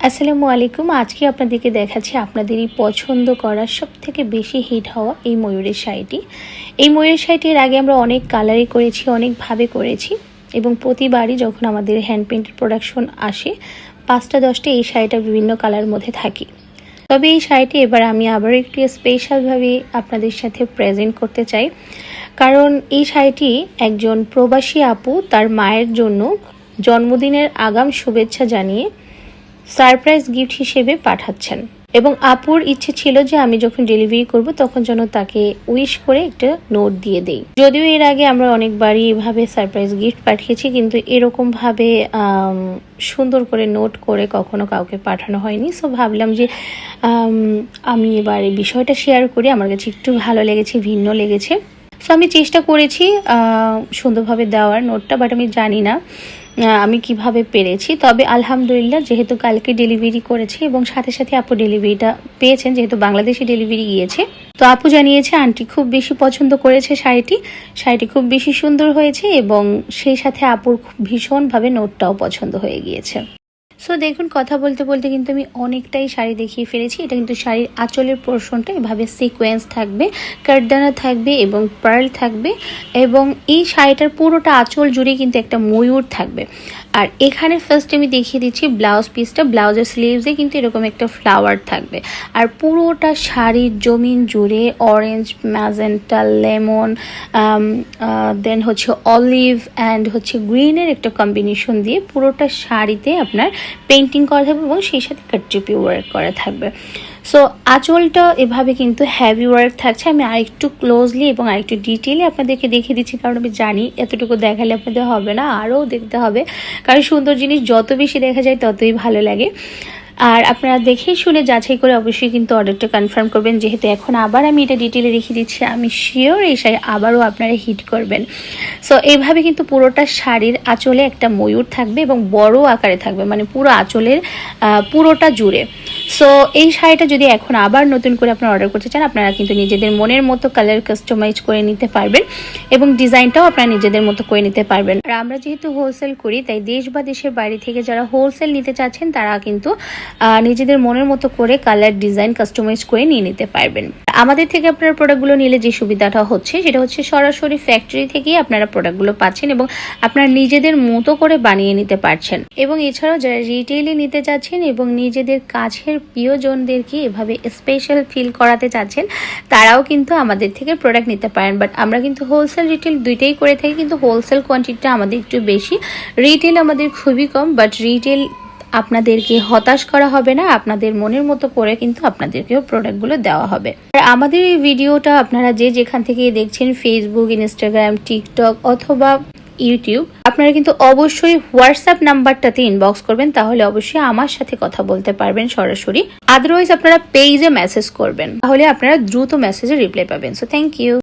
আসসালামু আলাইকুম। আজকে আপনাদেরকে দেখাচ্ছি আপনাদেরই পছন্দ করা সবথেকে বেশি হিট হওয়া এই ময়ূরের শাড়িটি। এই ময়ূরের শাড়িটির আগে আমরা অনেক কালারই করেছি, অনেকভাবে করেছি এবং প্রতিবারই যখন আমাদের হ্যান্ড পেন্টের প্রোডাকশন আসে 5টা-10টা এই শাড়িটা বিভিন্ন কালার মধ্যে থাকি। তবে এই শাড়িটি এবার আমি আবার একটু স্পেশালভাবে আপনাদের সাথে প্রেজেন্ট করতে চাই, কারণ এই শাড়িটি একজন প্রবাসী আপু তার মায়ের জন্য জন্মদিনের আগাম শুভেচ্ছা জানিয়ে সারপ্রাইজ গিফট হিসেবে পাঠাচ্ছেন এবং আপুর ইচ্ছে ছিল যে আমি যখন ডেলিভারি করব তখন যেন তাকে উইশ করে একটা নোট দিয়ে দেই। যদিও এর আগে আমরা অনেকবারই এভাবে সারপ্রাইজ গিফট পাঠিয়েছি, কিন্তু এরকমভাবে সুন্দর করে নোট করে কখনো কাউকে পাঠানো হয়নি। সো ভাবলাম যে আমি এবার এই বিষয়টা শেয়ার করি। আমার কাছে একটু ভালো লেগেছে, ভিন্ন লেগেছে। সো আমি চেষ্টা করেছি সুন্দরভাবে দেওয়ার নোটটা, বাট আমি জানি না আমি কিভাবে পেরেছি। তবে আলহামদুলিল্লাহ, যেহেতু কালকে ডেলিভারি করেছি এবং সাথে সাথে আপু ডেলিভারিটা পেয়েছেন, যেহেতু বাংলাদেশে ডেলিভারি গিয়েছে, তো আপু জানিয়েছে আন্টি খুব বেশি পছন্দ করেছে শাড়িটি খুব বেশি সুন্দর হয়েছে এবং সেই সাথে আপুর ভীষণভাবে নোটটাও পছন্দ হয়ে গিয়েছে। সো দেখুন, কথা বলতে বলতে কিন্তু আমি অনেকটাই শাড়ি দেখিয়ে ফেলেছি। এটা কিন্তু শাড়ির আঁচলের পোর্শনটা এভাবে সিকোয়েন্স থাকবে, কাটদানা থাকবে এবং পার্ল থাকবে এবং এই শাড়িটার পুরোটা আঁচল জুড়ে কিন্তু একটা ময়ূর থাকবে। আর এখানে ফার্স্ট আমি দেখিয়ে দিচ্ছি ব্লাউজ পিসটা। ব্লাউজের স্লিভসে কিন্তু এরকম একটা ফ্লাওয়ার থাকবে আর পুরোটা শাড়ির জমিন জুড়ে অরেঞ্জ, ম্যাজেন্টা, লেমন, দেন হচ্ছে অলিভ অ্যান্ড হচ্ছে গ্রিনের একটা কম্বিনেশন দিয়ে পুরোটা শাড়িতে আপনার পেন্টিং করা থাকবে এবং সেই সাথে কাটচুপি ওয়ার্ক করা থাকবে। সো আঁচলটা এভাবে কিন্তু হেভি ওয়ার্ক থাকছে। আমি আরেকটু ক্লোজলি এবং আরেকটু ডিটেইলে আপনাদেরকে দেখিয়ে দিচ্ছি, কারণ আমি জানি এতটুকু দেখালে আপনাদের হবে না, আরও দেখতে হবে, কারণ সুন্দর জিনিস যত বেশি দেখা যায় ততই ভালো লাগে। আর আপনারা দেখে শুনে যাচাই করে অবশ্যই কিন্তু অর্ডারটা কনফার্ম করবেন, যেহেতু এখন আবার আমি এটা ডিটেলে রেখে দিচ্ছি। আমি শিওর এই শাড়ি আবারও আপনারা হিট করবেন। সো এইভাবে কিন্তু পুরোটা শাড়ির আঁচলে একটা ময়ূর থাকবে এবং বড় আকারে থাকবে, মানে পুরো আঁচলের পুরোটা জুড়ে। সো এই শাড়িটা যদি এখন আবার নতুন করে আপনারা অর্ডার করতে চান, আপনারা কিন্তু নিজেদের মনের মতো কালার কাস্টমাইজ করে নিতে পারবেন এবং ডিজাইনটাও আপনারা নিজেদের মতো করে নিতে পারবেন। আর আমরা যেহেতু হোলসেল করি, তাই দেশ বা দেশের বাইরে থেকে যারা হোলসেল নিতে চাচ্ছেন তারা কিন্তু নিজেদের মনের মতো করে কালার, ডিজাইন কাস্টমাইজ করে নিয়ে নিতে পারবেন। আমাদের থেকে আপনারা প্রোডাক্টগুলো নিলে যে সুবিধাটা হচ্ছে সেটা হচ্ছে সরাসরি ফ্যাক্টরি থেকেই আপনারা প্রোডাক্টগুলো পাচ্ছেন এবং আপনারা নিজেদের মতো করে বানিয়ে নিতে পারছেন। এবং এছাড়াও যারা রিটেইলে নিতে চাচ্ছেন এবং নিজেদের কাছের প্রিয়জনদেরকে এভাবে স্পেশাল ফিল করাতে চাচ্ছেন, তারাও কিন্তু আমাদের থেকে প্রোডাক্ট নিতে পারেন। বাট আমরা কিন্তু হোলসেল রিটেল দুইটাই করে থাকি, কিন্তু হোলসেল কোয়ান্টিটিটা আমাদের একটু বেশি, রিটেল আমাদের খুবই কম। বাট রিটেল আপনাদেরকে হতাশ করা হবে না, আপনাদের মনের মতো করে কিন্তু আপনাদেরকেও প্রোডাক্টগুলো দেওয়া হবে। আর আমাদের এই ভিডিওটা আপনারা যে যেখান থেকে দেখছেন, ফেসবুক, ইনস্টাগ্রাম, টিকটক অথবা ইউটিউব, আপনারা কিন্তু অবশ্যই হোয়াটসঅ্যাপ নাম্বারটাতে ইনবক্স করবেন, তাহলে অবশ্যই আমার সাথে কথা বলতে পারবেন সরাসরি। আদারওয়াইজ আপনারা পেজে মেসেজ করবেন, তাহলে আপনারা দ্রুত মেসেজে রিপ্লাই পাবেন। So thank you.